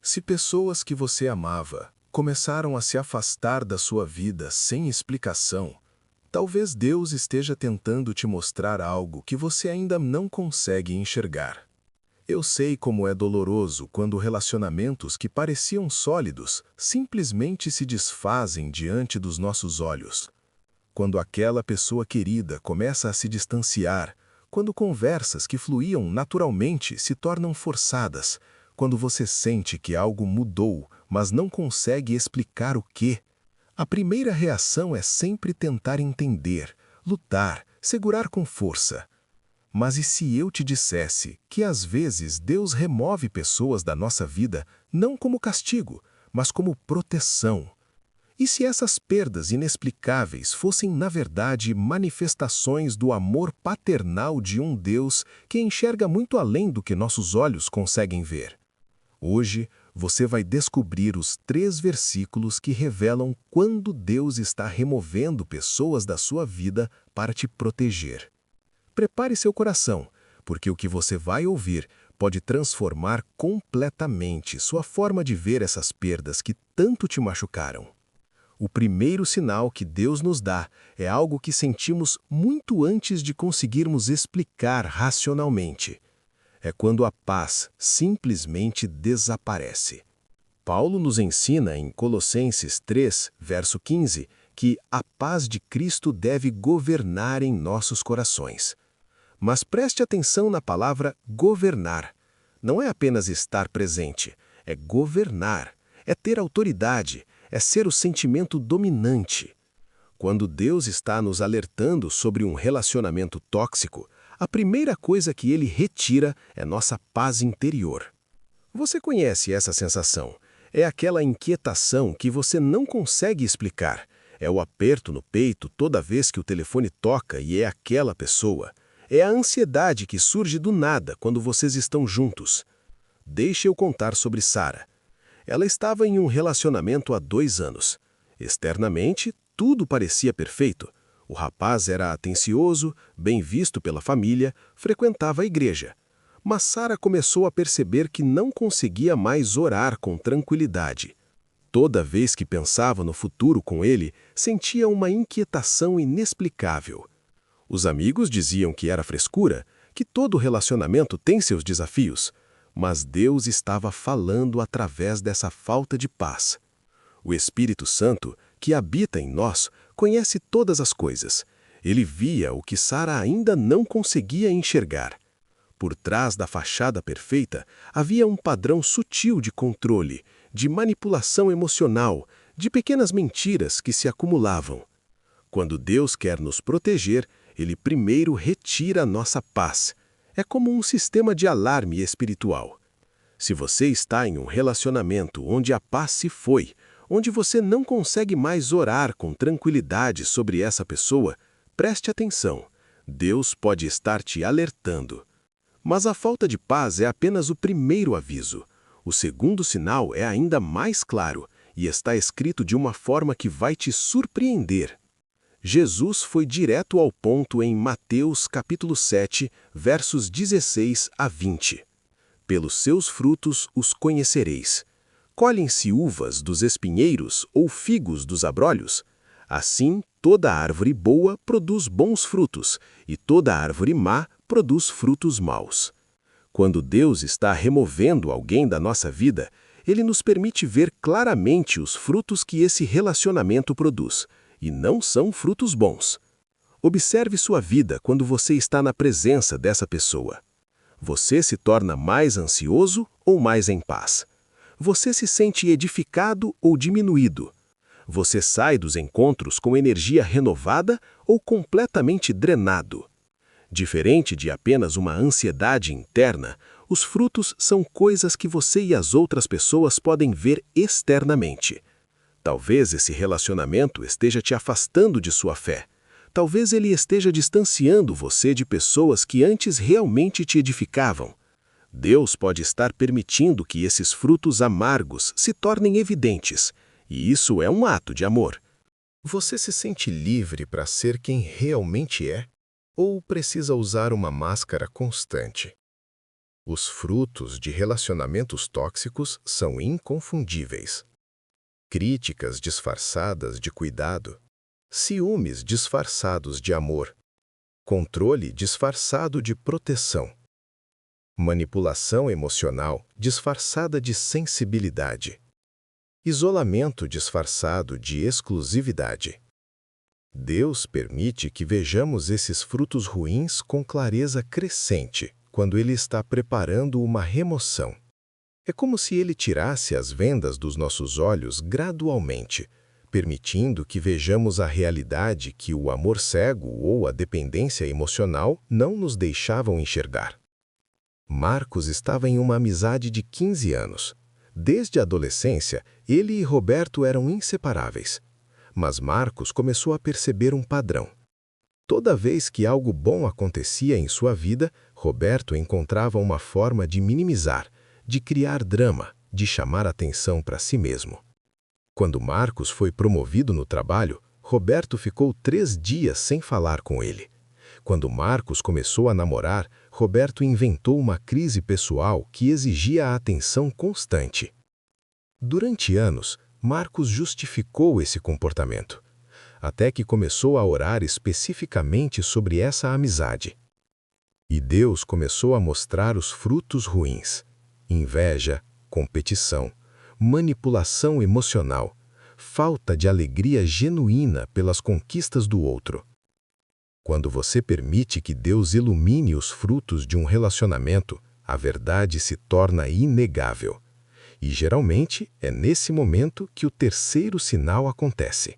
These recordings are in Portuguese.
Se pessoas que você amava começaram a se afastar da sua vida sem explicação, talvez Deus esteja tentando te mostrar algo que você ainda não consegue enxergar. Eu sei como é doloroso quando relacionamentos que pareciam sólidos simplesmente se desfazem diante dos nossos olhos. Quando aquela pessoa querida começa a se distanciar, quando conversas que fluíam naturalmente se tornam forçadas, quando você sente que algo mudou, mas não consegue explicar o quê, a primeira reação é sempre tentar entender, lutar, segurar com força. Mas e se eu te dissesse que às vezes Deus remove pessoas da nossa vida não como castigo, mas como proteção? E se essas perdas inexplicáveis fossem, na verdade, manifestações do amor paternal de um Deus que enxerga muito além do que nossos olhos conseguem ver? Hoje, você vai descobrir os 3 versículos que revelam quando Deus está removendo pessoas da sua vida para te proteger. Prepare seu coração, porque o que você vai ouvir pode transformar completamente sua forma de ver essas perdas que tanto te machucaram. O primeiro sinal que Deus nos dá é algo que sentimos muito antes de conseguirmos explicar racionalmente. É quando a paz simplesmente desaparece. Paulo nos ensina em Colossenses 3, verso 15, que a paz de Cristo deve governar em nossos corações. Mas preste atenção na palavra governar. Não é apenas estar presente, é governar, é ter autoridade, é ser o sentimento dominante. Quando Deus está nos alertando sobre um relacionamento tóxico, a primeira coisa que Ele retira é nossa paz interior. Você conhece essa sensação? É aquela inquietação que você não consegue explicar. É o aperto no peito toda vez que o telefone toca e é aquela pessoa. É a ansiedade que surge do nada quando vocês estão juntos. Deixe eu contar sobre Sara. Ela estava em um relacionamento há 2 anos. Externamente, tudo parecia perfeito. O rapaz era atencioso, bem visto pela família, frequentava a igreja. Mas Sara começou a perceber que não conseguia mais orar com tranquilidade. Toda vez que pensava no futuro com ele, sentia uma inquietação inexplicável. Os amigos diziam que era frescura, que todo relacionamento tem seus desafios, mas Deus estava falando através dessa falta de paz. O Espírito Santo, que habita em nós, conhece todas as coisas. Ele via o que Sara ainda não conseguia enxergar. Por trás da fachada perfeita, havia um padrão sutil de controle, de manipulação emocional, de pequenas mentiras que se acumulavam. Quando Deus quer nos proteger, Ele primeiro retira a nossa paz. É como um sistema de alarme espiritual. Se você está em um relacionamento onde a paz se foi, onde você não consegue mais orar com tranquilidade sobre essa pessoa, preste atenção. Deus pode estar te alertando. Mas a falta de paz é apenas o primeiro aviso. O segundo sinal é ainda mais claro e está escrito de uma forma que vai te surpreender. Jesus foi direto ao ponto em Mateus capítulo 7, versos 16 a 20. Pelos seus frutos os conhecereis. Colhem-se uvas dos espinheiros ou figos dos abrolhos? Assim, toda árvore boa produz bons frutos, e toda árvore má produz frutos maus. Quando Deus está removendo alguém da nossa vida, Ele nos permite ver claramente os frutos que esse relacionamento produz, e não são frutos bons. Observe sua vida quando você está na presença dessa pessoa. Você se torna mais ansioso ou mais em paz? Você se sente edificado ou diminuído? Você sai dos encontros com energia renovada ou completamente drenado? Diferente de apenas uma ansiedade interna, os frutos são coisas que você e as outras pessoas podem ver externamente. Talvez esse relacionamento esteja te afastando de sua fé. Talvez ele esteja distanciando você de pessoas que antes realmente te edificavam. Deus pode estar permitindo que esses frutos amargos se tornem evidentes, e isso é um ato de amor. Você se sente livre para ser quem realmente é? Ou precisa usar uma máscara constante? Os frutos de relacionamentos tóxicos são inconfundíveis. Críticas disfarçadas de cuidado, ciúmes disfarçados de amor, controle disfarçado de proteção, manipulação emocional disfarçada de sensibilidade, isolamento disfarçado de exclusividade. Deus permite que vejamos esses frutos ruins com clareza crescente quando Ele está preparando uma remoção. É como se Ele tirasse as vendas dos nossos olhos gradualmente, permitindo que vejamos a realidade que o amor cego ou a dependência emocional não nos deixavam enxergar. Marcos estava em uma amizade de 15 anos. Desde a adolescência, ele e Roberto eram inseparáveis. Mas Marcos começou a perceber um padrão. Toda vez que algo bom acontecia em sua vida, Roberto encontrava uma forma de minimizar, de criar drama, de chamar atenção para si mesmo. Quando Marcos foi promovido no trabalho, Roberto ficou 3 dias sem falar com ele. Quando Marcos começou a namorar, Roberto inventou uma crise pessoal que exigia a atenção constante. Durante anos, Marcos justificou esse comportamento, até que começou a orar especificamente sobre essa amizade. E Deus começou a mostrar os frutos ruins: inveja, competição, manipulação emocional, falta de alegria genuína pelas conquistas do outro. Quando você permite que Deus ilumine os frutos de um relacionamento, a verdade se torna inegável. E geralmente é nesse momento que o terceiro sinal acontece.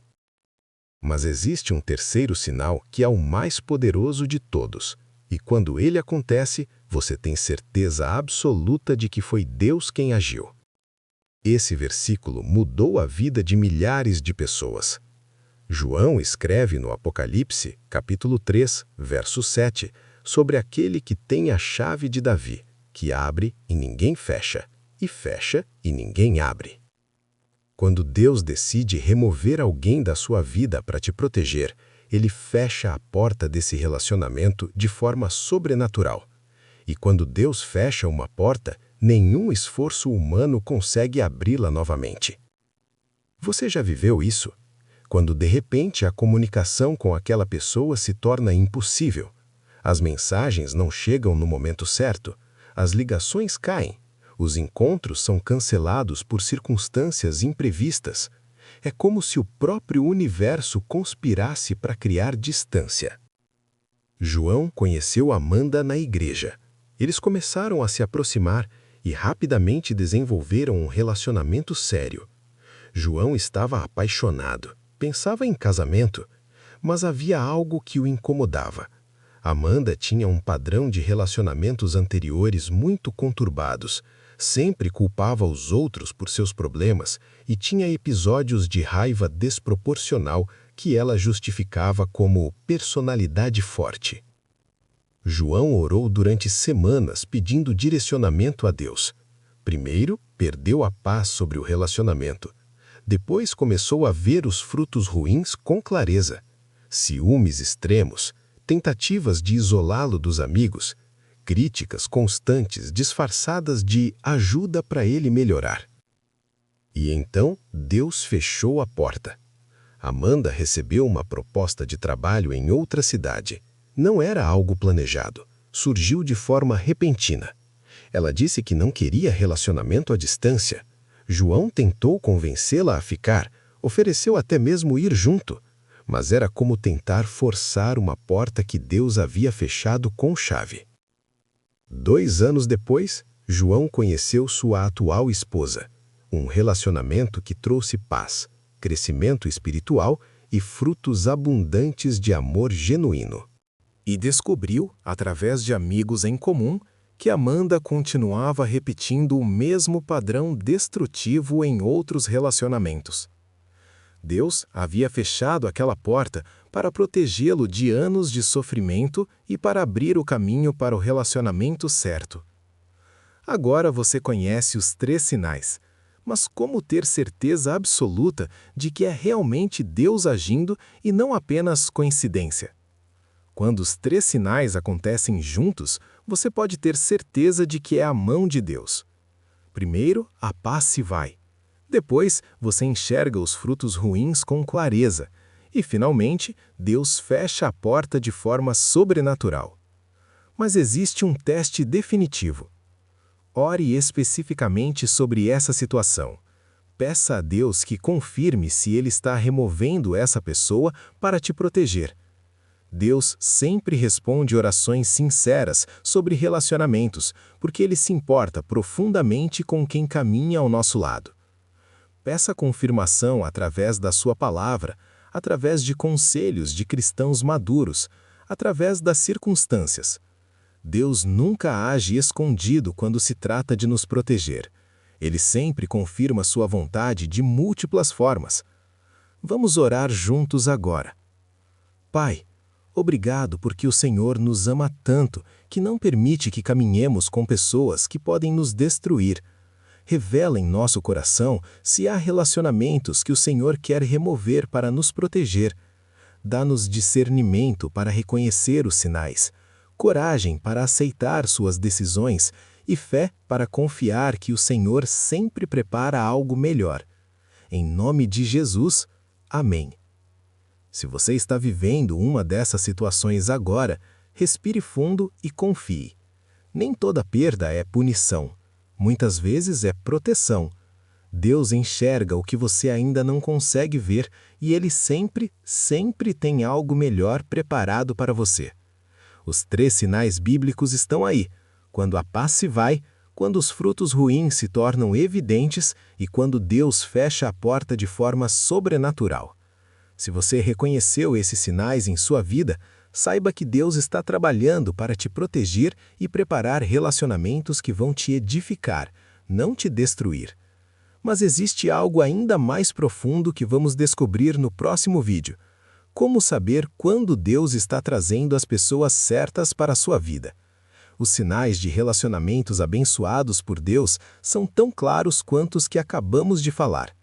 Mas existe um terceiro sinal que é o mais poderoso de todos, e quando ele acontece, você tem certeza absoluta de que foi Deus quem agiu. Esse versículo mudou a vida de milhares de pessoas. João escreve no Apocalipse, capítulo 3, verso 7, sobre aquele que tem a chave de Davi, que abre e ninguém fecha, e fecha e ninguém abre. Quando Deus decide remover alguém da sua vida para te proteger, Ele fecha a porta desse relacionamento de forma sobrenatural. E quando Deus fecha uma porta, nenhum esforço humano consegue abri-la novamente. Você já viveu isso? Quando de repente a comunicação com aquela pessoa se torna impossível. As mensagens não chegam no momento certo, as ligações caem. Os encontros são cancelados por circunstâncias imprevistas. É como se o próprio universo conspirasse para criar distância. João conheceu Amanda na igreja. Eles começaram a se aproximar e rapidamente desenvolveram um relacionamento sério. João estava apaixonado, pensava em casamento, mas havia algo que o incomodava. Amanda tinha um padrão de relacionamentos anteriores muito conturbados, sempre culpava os outros por seus problemas e tinha episódios de raiva desproporcional que ela justificava como personalidade forte. João orou durante semanas pedindo direcionamento a Deus. Primeiro, perdeu a paz sobre o relacionamento. Depois começou a ver os frutos ruins com clareza. Ciúmes extremos, tentativas de isolá-lo dos amigos, críticas constantes disfarçadas de ajuda para ele melhorar. E então Deus fechou a porta. Amanda recebeu uma proposta de trabalho em outra cidade. Não era algo planejado, surgiu de forma repentina. Ela disse que não queria relacionamento à distância. João tentou convencê-la a ficar, ofereceu até mesmo ir junto, mas era como tentar forçar uma porta que Deus havia fechado com chave. 2 anos depois, João conheceu sua atual esposa, um relacionamento que trouxe paz, crescimento espiritual e frutos abundantes de amor genuíno. E descobriu, através de amigos em comum, que Amanda continuava repetindo o mesmo padrão destrutivo em outros relacionamentos. Deus havia fechado aquela porta para protegê-lo de anos de sofrimento e para abrir o caminho para o relacionamento certo. Agora você conhece os 3 sinais, mas como ter certeza absoluta de que é realmente Deus agindo e não apenas coincidência? Quando os 3 sinais acontecem juntos, você pode ter certeza de que é a mão de Deus. Primeiro, a paz se vai. Depois, você enxerga os frutos ruins com clareza. E, finalmente, Deus fecha a porta de forma sobrenatural. Mas existe um teste definitivo. Ore especificamente sobre essa situação. Peça a Deus que confirme se Ele está removendo essa pessoa para te proteger. Deus sempre responde orações sinceras sobre relacionamentos, porque Ele se importa profundamente com quem caminha ao nosso lado. Peça confirmação através da sua palavra, através de conselhos de cristãos maduros, através das circunstâncias. Deus nunca age escondido quando se trata de nos proteger. Ele sempre confirma sua vontade de múltiplas formas. Vamos orar juntos agora. Pai, obrigado porque o Senhor nos ama tanto que não permite que caminhemos com pessoas que podem nos destruir. Revela em nosso coração se há relacionamentos que o Senhor quer remover para nos proteger. Dá-nos discernimento para reconhecer os sinais, coragem para aceitar suas decisões e fé para confiar que o Senhor sempre prepara algo melhor. Em nome de Jesus, amém. Se você está vivendo uma dessas situações agora, respire fundo e confie. Nem toda perda é punição. Muitas vezes é proteção. Deus enxerga o que você ainda não consegue ver e Ele sempre tem algo melhor preparado para você. Os 3 sinais bíblicos estão aí: quando a paz se vai, quando os frutos ruins se tornam evidentes e quando Deus fecha a porta de forma sobrenatural. Se você reconheceu esses sinais em sua vida, saiba que Deus está trabalhando para te proteger e preparar relacionamentos que vão te edificar, não te destruir. Mas existe algo ainda mais profundo que vamos descobrir no próximo vídeo. Como saber quando Deus está trazendo as pessoas certas para a sua vida? Os sinais de relacionamentos abençoados por Deus são tão claros quanto os que acabamos de falar.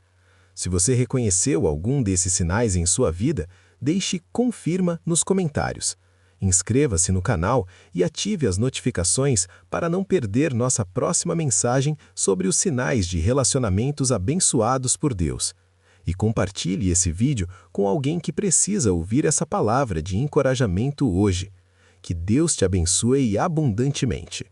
Se você reconheceu algum desses sinais em sua vida, deixe confirma nos comentários. Inscreva-se no canal e ative as notificações para não perder nossa próxima mensagem sobre os sinais de relacionamentos abençoados por Deus. E compartilhe esse vídeo com alguém que precisa ouvir essa palavra de encorajamento hoje. Que Deus te abençoe abundantemente.